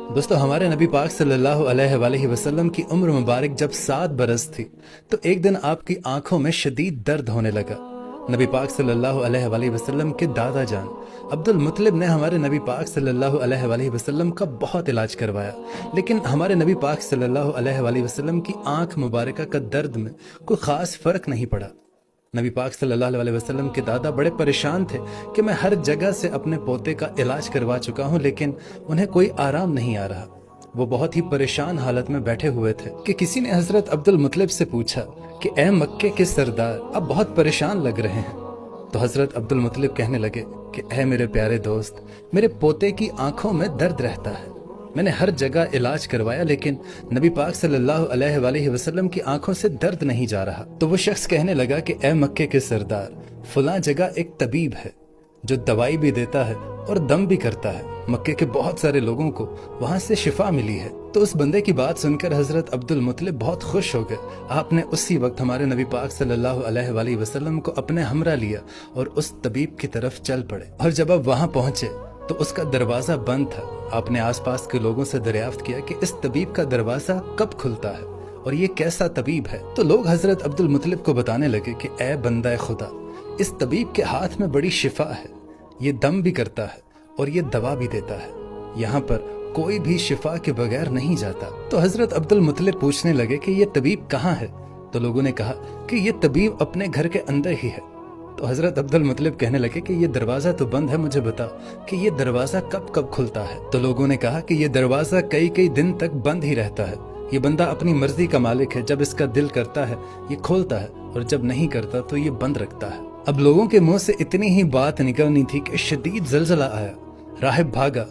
दोस्तों, हमारे नबी पाक सल्लल्लाहु अलैहि वसल्लम की उम्र मुबारक जब 7 बरस थी तो एक दिन आपकी आंखों में शदीद दर्द होने लगा। नबी पाक सल्लल्लाहु अलैहि वसल्लम के दादा जान अब्दुल मुत्तलिब ने हमारे नबी पाक सल्लल्लाहु अलैहि वसल्लम का बहुत इलाज करवाया, लेकिन हमारे नबी पाक सल्लल्लाहु अलैहि वसल्लम की आंख मुबारक का दर्द में कोई खास फर्क नहीं पड़ा। नबी पाक सल्लल्लाहु अलैहि वसल्लम के दादा बड़े परेशान थे कि मैं हर जगह से अपने पोते का इलाज करवा चुका हूं, लेकिन उन्हें कोई आराम नहीं आ रहा। वो बहुत ही परेशान हालत में बैठे हुए थे कि किसी ने हजरत अब्दुल मुत्तलिब से पूछा कि ए मक्के के सरदार, अब बहुत परेशान लग रहे हैं। तो हजरत अब्दुल मुत्तलिब कहने लगे कि ए मेरे प्यारे दोस्त, मेरे पोते की आंखों में दर्द रहता है। मैंने हर जगह इलाज करवाया, लेकिन नबी पाक सल्लल्लाहु अलैहि वसल्लम की आंखों से दर्द नहीं जा रहा। तो वो शख्स कहने लगा कि ए मक्के के सरदार, फलां जगह एक तबीब है जो दवाई भी देता है और दम भी करता है। मक्के के बहुत सारे लोगों को वहां से शिफा मिली है। तो उस बंदे की बात सुनकर हजरत अब्दुल मुत्तलिब बहुत खुश हो गए। आपने उसी वक्त हमारे नबी पाक सल्लल्लाहु अलैहि वसल्लम को अपने हमरा लिया और उस तबीब की तरफ चल पड़े। और जब आप वहां पहुंचे तो उसका दरवाजा बंद था। आपने आसपास के लोगों से दरियाफ्त किया कि इस तबीब का दरवाजा कब खुलता है और ये कैसा तबीब है। तो लोग हजरत अब्दुल मुत्तलिब को बताने लगे कि ए बंदा खुदा, इस तबीब के हाथ में बड़ी शिफा है, ये दम भी करता है और ये दवा भी देता है। यहाँ पर कोई भी शिफा के बगैर नहीं जाता। तो हजरत अब्दुल मुत्तलिब पूछने लगे कि ये तबीब कहाँ है। तो लोगों ने कहा कि ये तबीब अपने घर के अंदर ही है। तो हजरत अब्दुल मुत्तलिब कहने लगे कि ये दरवाजा तो बंद है, मुझे बताओ कि ये दरवाजा कब कब खुलता है। तो लोगों ने कहा कि ये दरवाजा कई कई दिन तक बंद ही रहता है। ये बंदा अपनी मर्जी का मालिक है, जब इसका दिल करता है ये खोलता है और जब नहीं करता तो ये बंद रखता है। अब लोगों के मुंह से इतनी ही बात निकलनी थी कि शदीद जलजला आया। राहिब भागा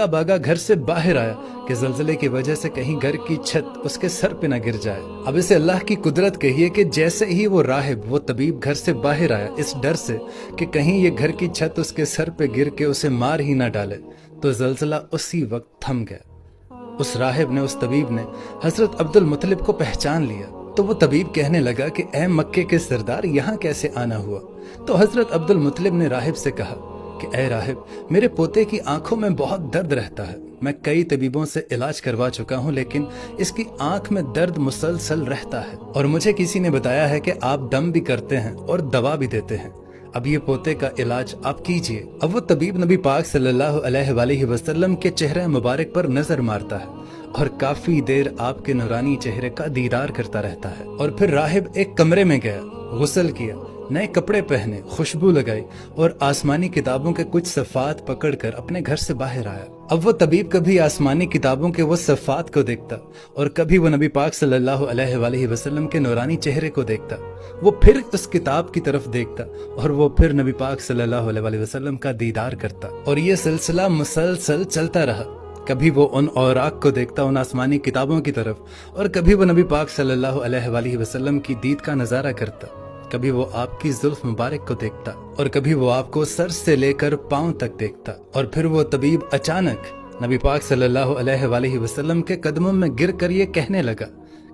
भागा घर से बाहर आया कि जलजले की वजह से कहीं घर की छत उसके सर पे न गिर जाए। अब इसे अल्लाह की कुदरत कहिए कि जैसे ही वो राहिब, वो तबीब घर से बाहर आया, इस डर से कि कहीं ये घर की छत उसके सर पे गिर के उसे मार ही ना डाले, तो जलजला उसी वक्त थम गया। उस राहिब ने, उस तबीब ने हजरत अब्दुल मुत्तलिब को पहचान लिया। तो वो तबीब कहने लगा कि ए मक्के के सरदार, यहाँ कैसे आना हुआ। तो हजरत अब्दुल मुत्तलिब ने राहिब से कहा कि ए राहिब, मेरे पोते की आंखों में बहुत दर्द रहता है। मैं कई तबीबों से इलाज करवा चुका हूँ, लेकिन इसकी आंख में दर्द मुसलसल रहता है और मुझे किसी ने बताया है कि आप दम भी करते हैं और दवा भी देते हैं। अब ये पोते का इलाज आप कीजिए। अब वो तबीब नबी पाक सल्लल्लाहु अलैहि वसल्लम के चेहरे मुबारक पर नजर मारता है और काफी देर आपके नूरानी चेहरे का दीदार करता रहता है। और फिर राहिब एक कमरे में गया, गुस्ल किया, नए कपड़े पहने, खुशबू लगाई और आसमानी किताबों के कुछ सफ़ात पकड़कर अपने घर से बाहर आया। अब वो तबीब कभी आसमानी किताबों के वो सफ़ात को देखता और कभी वो नबी पाक सल्लल्लाहु अलैहि वसल्लम के नूरानी चेहरे को देखता। वो फिर उस किताब की तरफ देखता और वो फिर नबी पाक सल्लल्लाहु अलैहि वसल्लम का दीदार करता। और ये सिलसिला मुसलसल चलता रहा। कभी वो उन औराक को देखता, उन आसमानी किताबों की तरफ, और कभी वो नबी पाक सल्लल्लाहु अलैहि वसल्लम की दीद का नजारा करता। कभी वो आपकी जुल्फ मुबारक को देखता और कभी वो आपको सर से लेकर पांव तक देखता। और फिर वो तबीब अचानक नबी पाक सल्लल्लाहु अलैहि वसल्लम के कदमों में गिर कर ये कहने लगा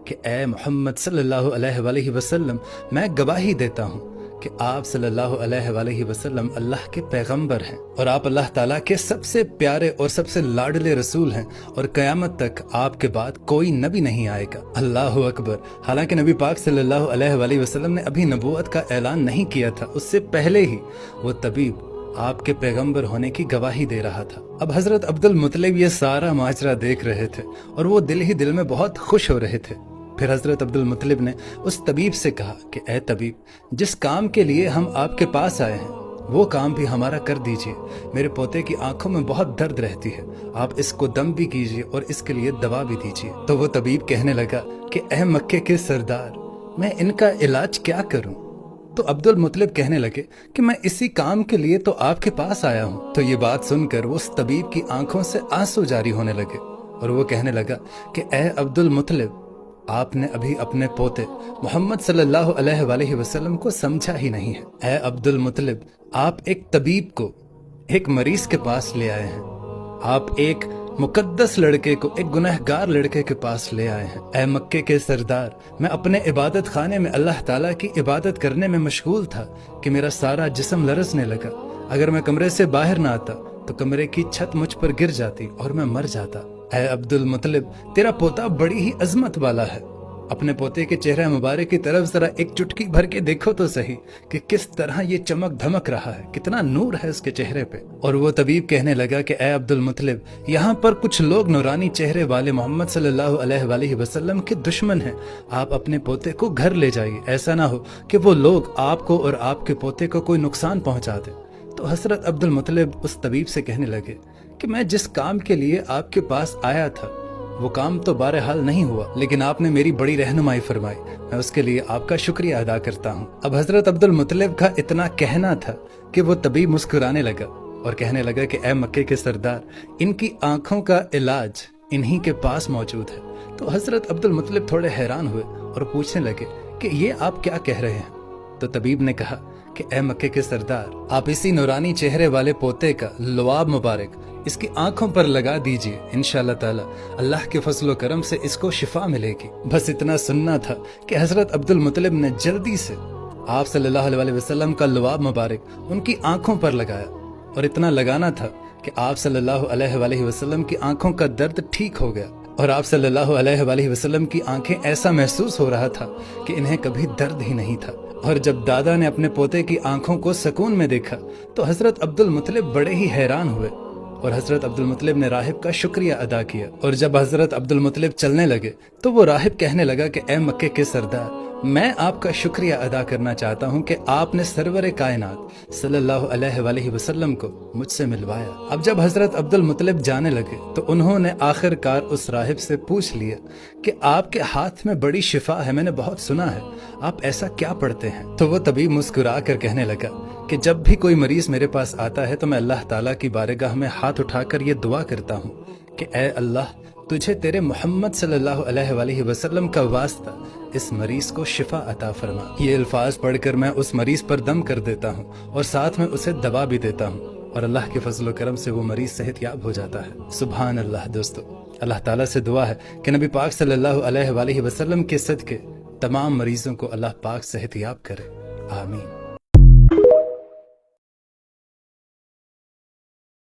कि ए मोहम्मद सल्लल्लाहु अलैहि वसल्लम, मैं गवाही देता हूँ कि आप सल्लल्लाहु अलैहि वसल्लम अल्लाह के पैगंबर हैं और आप अल्लाह ताला के सबसे प्यारे और सबसे लाडले रसूल हैं और क़यामत तक आपके बाद कोई नबी नहीं आएगा। अल्लाहु अकबर। हालांकि नबी पाक सल्लल्लाहु अलैहि वसल्लम ने अभी नबूवत का ऐलान नहीं किया था, उससे पहले ही वो तबीब आपके पैगंबर होने की गवाही दे रहा था। अब हजरत अब्दुल मुत्तलिब ये सारा माजरा देख रहे थे और वो दिल ही दिल में बहुत खुश हो रहे थे। फिर हजरत अब्दुल मुत्तलिब ने उस तबीब से कहा कि ए तबीब, जिस काम के लिए हम आपके पास आए हैं वो काम भी हमारा कर दीजिए। मेरे पोते की आंखों में बहुत दर्द रहती है, आप इसको दम भी कीजिए और इसके लिए दवा भी दीजिए। तो वो तबीब कहने लगा कि ए मक्के के सरदार, मैं इनका इलाज क्या करूं। तो अब्दुल मुत्तलिब कहने लगे कि मैं इसी काम के लिए तो आपके पास आया हूं। तो ये बात सुनकर वो उस तबीब की आंखों से आंसू जारी होने लगे और वो कहने लगा कि ए अब्दुल मुत्तलिब, आपने अभी अपने पोते मोहम्मद सल्लल्लाहु अलैहि वसल्लम को समझा ही नहीं है। ए अब्दुल मुत्तलिब, आप एक तबीब को एक मरीज के पास ले आए हैं। आप एक मुकद्दस लड़के को एक गुनहगार लड़के के पास ले आए हैं। ए मक्के के सरदार, मैं अपने इबादत खाने में अल्लाह ताला की इबादत करने में मशगूल था कि मेरा सारा जिस्म लरजने लगा। अगर मैं कमरे से बाहर ना आता तो कमरे की छत मुझ पर गिर जाती और मैं मर जाता। اے عبد المطلب، تیرا پوتا بڑی ہی عظمت والا ہے، اپنے پوتے کے چہرہ مبارک کی طرف ذرا ایک چٹکی بھر کے دیکھو تو صحیح کہ کس طرح یہ چمک دھمک رہا ہے، کتنا نور ہے اس کے چہرے پہ۔ اور وہ طبیب کہنے لگا کہ اے عبد المطلب، یہاں پر کچھ لوگ نورانی چہرے والے محمد صلی اللہ علیہ وآلہ وسلم کے دشمن ہیں، آپ اپنے پوتے کو گھر لے جائیے، ایسا نہ ہو کہ وہ لوگ آپ کو اور آپ کے پوتے کو کوئی نقصان پہنچا دیں۔ تو حضرت عبد المطلب اس طبیب سے کہنے لگے کہ میں جس کام کے لیے آپ کے پاس آیا تھا وہ کام تو بہرحال نہیں ہوا، لیکن آپ نے میری بڑی رہنمائی فرمائی، میں اس کے لیے آپ کا شکریہ ادا کرتا ہوں۔ اب حضرت عبد المطلب کا اتنا کہنا تھا کہ وہ طبیب مسکرانے لگا اور کہنے لگا کہ اے مکے کے سردار، ان کی آنکھوں کا علاج انہی کے پاس موجود ہے۔ تو حضرت عبد المطلب تھوڑے حیران ہوئے اور پوچھنے لگے کہ یہ آپ کیا کہہ رہے ہیں؟ تو طبیب نے کہا کہ اے مکے کے سردار، آپ اسی نورانی چہرے والے پوتے کا لعاب مبارک اس کی آنکھوں پر لگا دیجئے، انشاءاللہ تعالی اللہ کے فضل و کرم سے اس کو شفا ملے گی۔ بس اتنا سننا تھا کہ حضرت عبد المطلب نے جلدی سے آپ صلی اللہ علیہ وسلم کا لعاب مبارک ان کی آنکھوں پر لگایا، اور اتنا لگانا تھا کہ آپ صلی اللہ علیہ وآلہ وسلم کی آنکھوں کا درد ٹھیک ہو گیا، اور آپ صلی اللہ علیہ وآلہ وسلم کی آنکھیں ایسا محسوس ہو رہا تھا کہ انہیں کبھی درد ہی نہیں تھا۔ اور جب دادا نے اپنے پوتے کی آنکھوں کو سکون میں دیکھا تو حضرت عبد المطلب بڑے ہی حیران ہوئے، اور حضرت عبد المطلب نے راہب کا شکریہ ادا کیا۔ اور جب حضرت عبد المطلب چلنے لگے تو وہ راہب کہنے لگا کہ اے مکے کے سردار، میں آپ کا شکریہ ادا کرنا چاہتا ہوں کہ آپ نے سرور کائنات صلی اللہ علیہ وآلہ وسلم کو مجھ سے ملوایا۔ اب جب حضرت عبد المطلب جانے لگے تو انہوں نے آخر کار اس راہب سے پوچھ لیا کہ آپ کے ہاتھ میں بڑی شفا ہے، میں نے بہت سنا ہے، آپ ایسا کیا پڑھتے ہیں؟ تو وہ طبیب مسکرا کر کہنے لگا کہ جب بھی کوئی مریض میرے پاس آتا ہے تو میں اللہ تعالیٰ کی بارگاہ میں ہاتھ اٹھا کر یہ دعا کرتا ہوں کہ اے اللہ، تجھے تیرے محمد صلی اللہ علیہ وآلہ وسلم کا واسطہ اس مریض کو شفا عطا فرما۔ یہ الفاظ پڑھ کر میں اس مریض پر دم کر دیتا ہوں اور ساتھ میں اسے دوا بھی دیتا ہوں، اور اللہ کے فضل و کرم سے وہ مریض صحت یاب ہو جاتا ہے۔ سبحان اللہ۔ دوستو، اللہ تعالیٰ سے دعا ہے کہ نبی پاک صلی اللہ علیہ وآلہ وسلم کے صدقے تمام مریضوں کو اللہ پاک صحت یاب کرے، آمین۔